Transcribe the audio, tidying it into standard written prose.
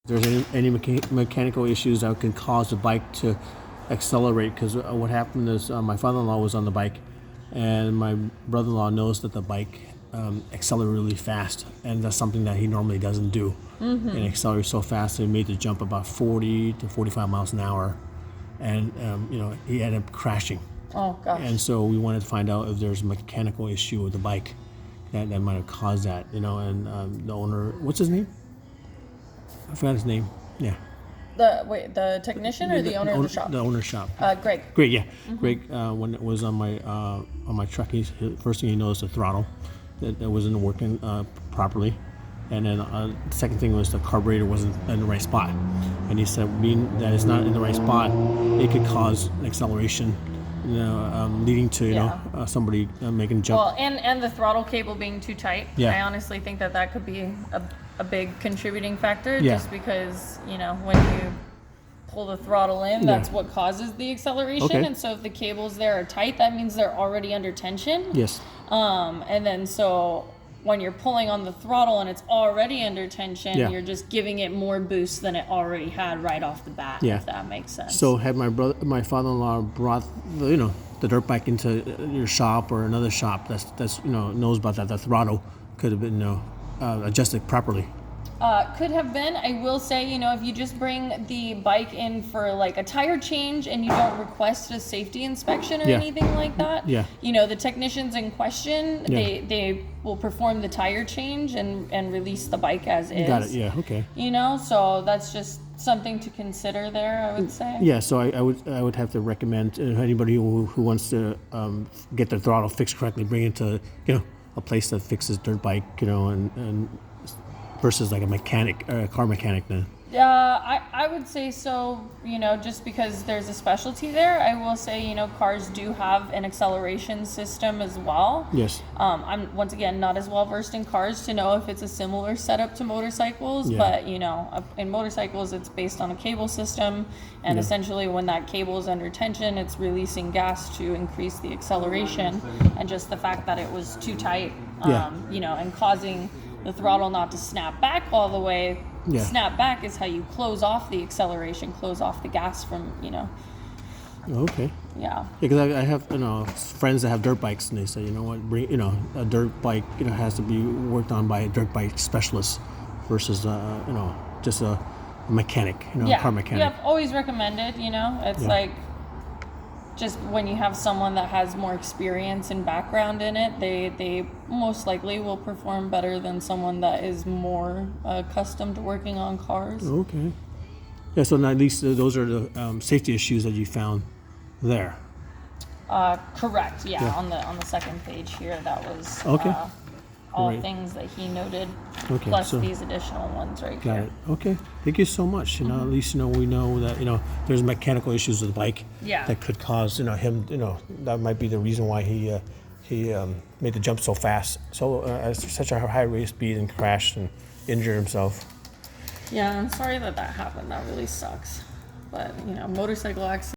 There's any mechanical issues that can cause the bike to accelerate, because what happened is my father-in-law was on the bike, and my brother-in-law knows that the bike accelerates really fast, and that's something that he normally doesn't do. And it accelerates so fast that he made the jump about 40 to 45 miles an hour, and he ended up crashing. Oh gosh. And so we wanted to find out if there's a mechanical issue with the bike that might have caused that, and the owner, what's his name? I forgot his name. Yeah. The technician or the owner of the shop? The owner's shop. Greg. Greg, yeah. Greg, when it was on my truck, first thing he noticed the throttle that wasn't working properly, and then the second thing was the carburetor wasn't in the right spot. And he said, being that it's not in the right spot, it could cause an acceleration, leading to somebody making a jump. Well, and the throttle cable being too tight. Yeah. I honestly think that could be a big contributing factor, Yeah. just because when you pull the throttle in, that's what causes the acceleration. Okay. And so if the cables there are tight, that means they're already under tension. Yes. And then so when you're pulling on the throttle and it's already under tension, Yeah. you're just giving it more boost than it already had right off the bat. Yeah. If that makes sense. So had my father-in-law brought the dirt bike into your shop or another shop that's knows about that, the throttle could have been adjusted properly. Could have been. I will say, if you just bring the bike in for like a tire change and you don't request a safety inspection or Yeah. anything like that, Yeah. the technicians in question, Yeah. they will perform the tire change and release the bike as is. Got it. Yeah. Okay. So that's just something to consider there, I would say. Yeah. So I would have to recommend anybody who wants to get their throttle fixed correctly, bring it to a place that fixes dirt bike, and versus like a car mechanic then. I would say so, just because there's a specialty there. I will say, cars do have an acceleration system as well. Yes. I'm, once again, not as well versed in cars to know if it's a similar setup to motorcycles, Yeah. but, in motorcycles, it's based on a cable system, and essentially when that cable is under tension, it's releasing gas to increase the acceleration, and just the fact that it was too tight, and causing the throttle not to snap back all the way. Yeah. Snap back is how you close off the acceleration, close off the gas from, Okay. yeah. Because I have friends that have dirt bikes, and they say, bring a dirt bike has to be worked on by a dirt bike specialist versus just a mechanic, a car mechanic. Yeah, always recommended, it's like just when you have someone that has more experience and background in it, they most likely will perform better than someone that is more accustomed to working on cars. Okay. Yeah. So now at least those are the safety issues that you found there. Correct. Yeah. Yeah. On the second page here, that was Okay. all Right. things that he noted, Okay, plus so- these additional ones right Got here. it. Okay. Thank you so much. At least we know that there's mechanical issues with the bike. Yeah. That could cause him. That might be the reason why he made the jump so fast, so at such a high rate of speed, and crashed and injured himself. Yeah, I'm sorry that happened. That really sucks. But motorcycle accidents.